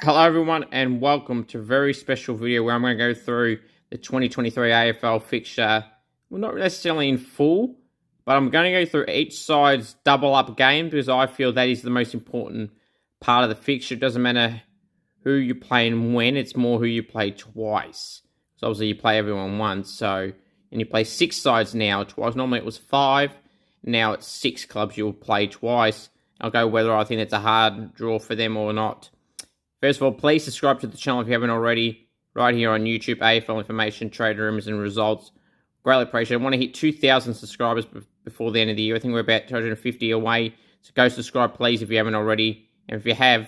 Hello everyone and welcome to a very special video where I'm going to go through the 2023 AFL fixture. Well, not necessarily in full, but I'm going to go through each side's double up game because I feel that is the most important part of the fixture. It doesn't matter who you play and when, it's more who you play twice. So obviously you play everyone once, and you play 6 sides now twice. Normally it was 5, now it's 6 clubs you'll play twice. I'll go whether I think it's a hard draw for them or not. First of all, please subscribe to the channel if you haven't already, right here on YouTube, AFL information, trade rumors and results. Greatly appreciate it. I want to hit 2,000 subscribers before the end of the year. I think we're about 250 away. So go subscribe, please, if you haven't already. And if you have,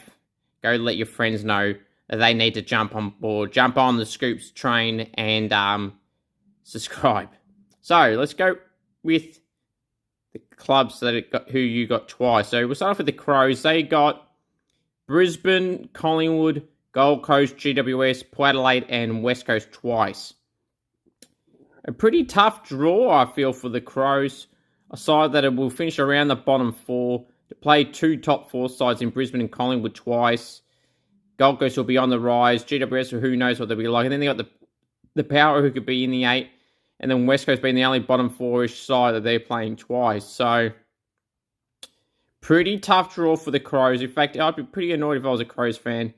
go let your friends know that they need to jump on board. Jump on the Scoops train and subscribe. So let's go with the clubs who you got twice. So we'll start off with the Crows. They got Brisbane, Collingwood, Gold Coast, GWS, Port Adelaide, and West Coast twice. A pretty tough draw, I feel, for the Crows. A side that will finish around the bottom 4. To play 2 top 4 sides in Brisbane and Collingwood twice. Gold Coast will be on the rise. GWS, who knows what they'll be like. And then they got the Power, who could be in the 8. And then West Coast being the only bottom 4-ish side that they're playing twice. So pretty tough draw for the Crows. In fact, I'd be pretty annoyed if I was a Crows fan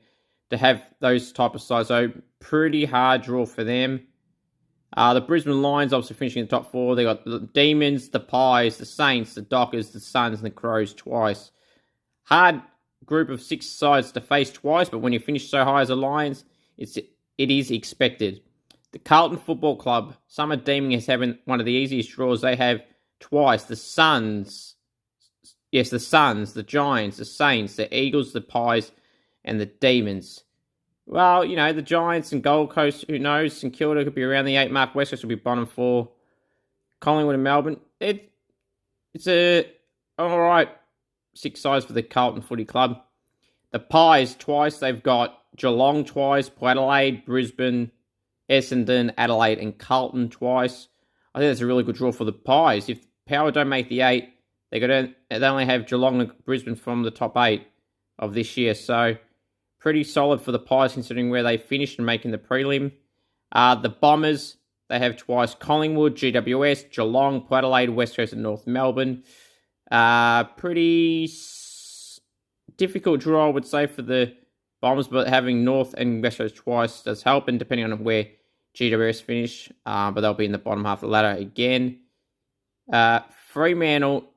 to have those type of sides. So pretty hard draw for them. The Brisbane Lions obviously finishing in the top 4. They got the Demons, the Pies, the Saints, the Dockers, the Suns, and the Crows twice. Hard group of 6 sides to face twice, but when you finish so high as the Lions, it is expected. The Carlton Football Club, some are deeming as having one of the easiest draws. They have twice. The Suns, yes, the Suns, the Giants, the Saints, the Eagles, the Pies, and the Demons. Well, you know, the Giants and Gold Coast, who knows? St Kilda could be around the 8 mark. West Coast will be bottom 4. Collingwood and Melbourne. It's a alright 6 sides for the Carlton Footy Club. The Pies twice. They've got Geelong twice, Port Adelaide, Brisbane, Essendon, Adelaide, and Carlton twice. I think that's a really good draw for the Pies. If Power don't make the 8, they only have Geelong and Brisbane from the top 8 of this year. So pretty solid for the Pies considering where they finished and making the prelim. The Bombers, they have twice Collingwood, GWS, Geelong, Port Adelaide, West Coast, and North Melbourne. Pretty difficult draw, I would say, for the Bombers, but having North and West Coast twice does help, and depending on where GWS finish, but they'll be in the bottom half of the ladder again. Fremantle,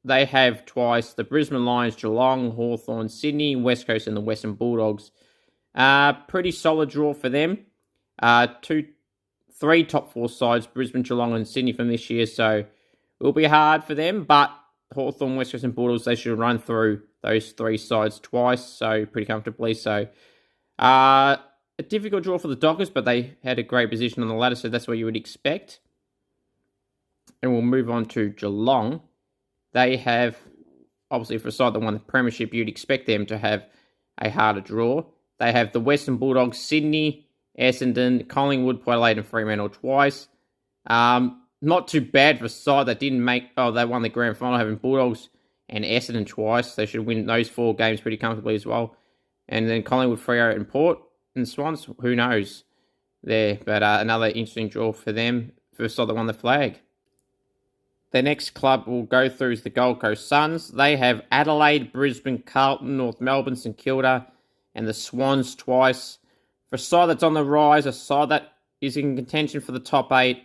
they have twice the Brisbane Lions, Geelong, Hawthorn, Sydney, West Coast, and the Western Bulldogs. Pretty solid draw for them. 3 top 4 sides, Brisbane, Geelong, and Sydney from this year, so it will be hard for them, but Hawthorn, West Coast, and Bulldogs, they should run through those 3 sides twice, so pretty comfortably. So a difficult draw for the Dockers, but they had a great position on the ladder, so that's what you would expect. And we'll move on to Geelong. They have, obviously for a side that won the premiership, you'd expect them to have a harder draw. They have the Western Bulldogs, Sydney, Essendon, Collingwood, Port Adelaide, and Fremantle twice. Not too bad for a side that didn't they won the grand final, having Bulldogs and Essendon twice. They should win those 4 games pretty comfortably as well. And then Collingwood, Freo, and Port, and Swans, who knows there. But another interesting draw for them, for a side that won the flag. The next club we'll go through is the Gold Coast Suns. They have Adelaide, Brisbane, Carlton, North Melbourne, St Kilda, and the Swans twice. For a side that's on the rise, a side that is in contention for the top 8,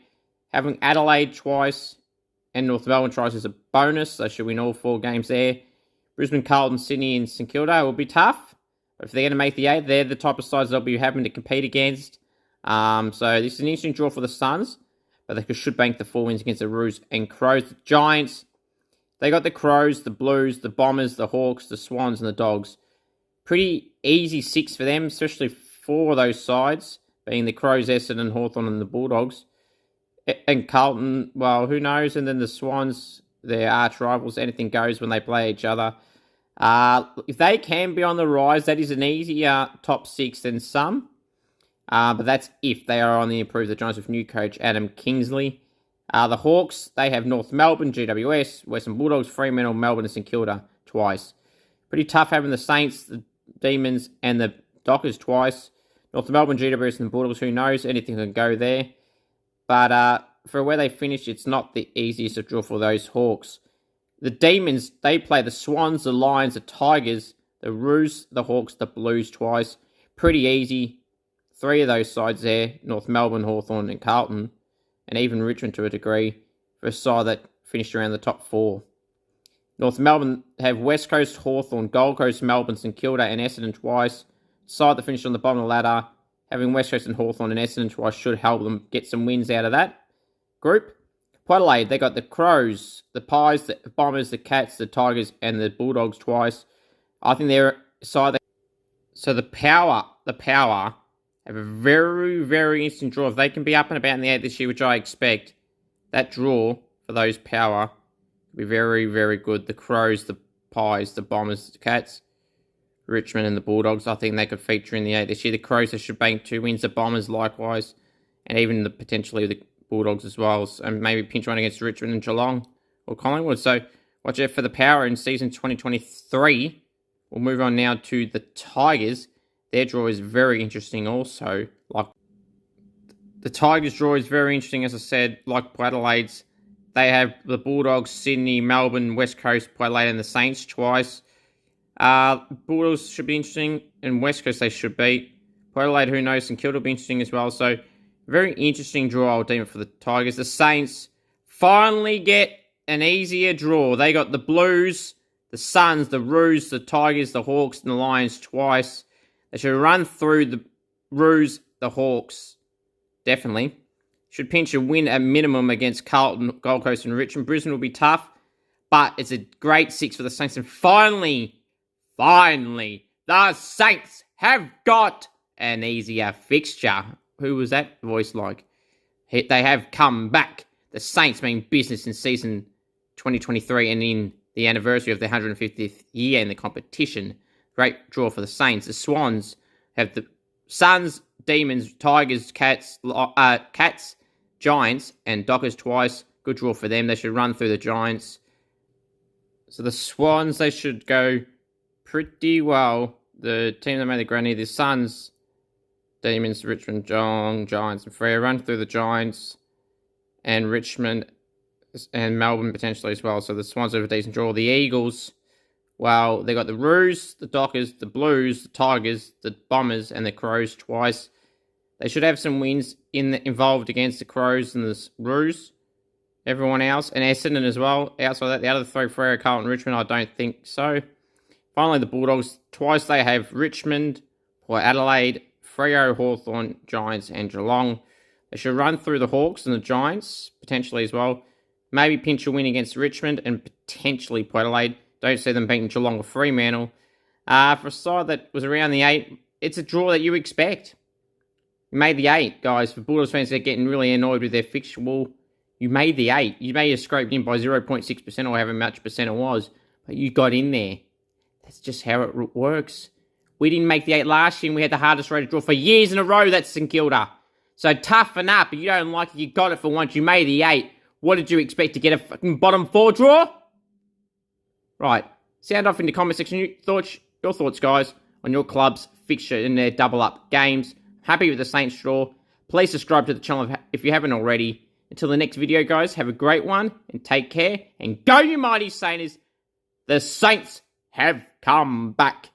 having Adelaide twice and North Melbourne twice is a bonus. They should win all 4 games there. Brisbane, Carlton, Sydney, and St Kilda will be tough. But if they're going to make the 8, they're the type of sides they'll be having to compete against. So this is an interesting draw for the Suns. But they should bank the 4 wins against the Roos and Crows. The Giants, they got the Crows, the Blues, the Bombers, the Hawks, the Swans, and the Dogs. Pretty easy 6 for them, especially 4 of those sides, being the Crows, Essendon, Hawthorn, and the Bulldogs. And Carlton, well, who knows? And then the Swans, their arch rivals, anything goes when they play each other. If they can be on the rise, that is an easier top 6 than some. But that's if they are on the improve. The Giants with new coach Adam Kingsley. The Hawks, they have North Melbourne, GWS, Western Bulldogs, Fremantle, Melbourne, and St Kilda twice. Pretty tough having the Saints, the Demons, and the Dockers twice. North Melbourne, GWS and the Bulldogs, who knows? Anything can go there. But for where they finish, it's not the easiest of draw for those Hawks. The Demons, they play the Swans, the Lions, the Tigers, the Roos, the Hawks, the Blues twice. Pretty easy. 3 of those sides there, North Melbourne, Hawthorn and Carlton, and even Richmond to a degree, for a side that finished around the top 4. North Melbourne have West Coast, Hawthorn, Gold Coast, Melbourne, St Kilda and Essendon twice. Side that finished on the bottom of the ladder, having West Coast and Hawthorn and Essendon twice should help them get some wins out of that group. Port Adelaide, they got the Crows, the Pies, the Bombers, the Cats, the Tigers and the Bulldogs twice. I think they're side. So the Power have a very, very interesting draw. If they can be up and about in the 8 this year, which I expect, that draw for those Power will be very, very good. The Crows, the Pies, the Bombers, the Cats, Richmond and the Bulldogs, I think they could feature in the 8 this year. The Crows, they should bank 2 wins. The Bombers likewise. And even potentially the Bulldogs as well. And maybe pinch one against Richmond and Geelong or Collingwood. So watch out for the Power in season 2023. We'll move on now to the Tigers. Their draw is very interesting also. Like the Tigers' draw is very interesting, as I said, like Port Adelaide's. They have the Bulldogs, Sydney, Melbourne, West Coast, Port Adelaide and the Saints twice. Bulldogs should be interesting, and West Coast they should beat. Port Adelaide, who knows, St Kilda will be interesting as well. So, very interesting draw, I'll deem it for the Tigers. The Saints finally get an easier draw. They got the Blues, the Suns, the Roos, the Tigers, the Hawks, and the Lions twice. They should run through the Roos, the Hawks, definitely. Should pinch a win at minimum against Carlton, Gold Coast, and Richmond. Brisbane will be tough, but it's a great 6 for the Saints. And finally, the Saints have got an easier fixture. Who was that voice like? They have come back. The Saints mean business in season 2023 and in the anniversary of the 150th year in the competition. Great draw for the Saints. The Swans have the Suns, Demons, Tigers, Cats, Giants, and Dockers twice. Good draw for them. They should run through the Giants. So the Swans, they should go pretty well. The team that made the granny, the Suns, Demons, Richmond, Geelong, Giants, and Freo run through the Giants, and Richmond and Melbourne potentially as well. So the Swans have a decent draw. The Eagles, well, they got the Roos, the Dockers, the Blues, the Tigers, the Bombers, and the Crows twice. They should have some wins involved against the Crows and the Roos. Everyone else, and Essendon as well. Outside that, the other 3, Freo, Carlton, Richmond, I don't think so. Finally, the Bulldogs, twice they have Richmond, Port Adelaide, Freo, Hawthorn, Giants, and Geelong. They should run through the Hawks and the Giants, potentially as well. Maybe pinch a win against Richmond and potentially Port Adelaide. Don't see them beating Geelong or Fremantle. For a side that was around the 8, it's a draw that you expect. You made the 8, guys. For Bulldogs fans that are getting really annoyed with their fixture, well, you made the 8. You may have scraped in by 0.6% or however much percent it was, but you got in there. That's just how it works. We didn't make the 8 last year and we had the hardest rated draw for years in a row. That's St Kilda. So toughen up. If you don't like it, you got it for once. You made the 8. What did you expect, to get a fucking bottom 4 draw? Right. Sound off in the comment section. Your thoughts, guys, on your club's fixture in their double up games. Happy with the Saints draw. Please subscribe to the channel if you haven't already. Until the next video, guys, have a great one and take care. And go, you mighty Saints. The Saints have come back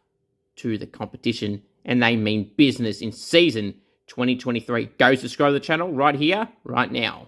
to the competition and they mean business in season 2023. Go subscribe to the channel right here, right now.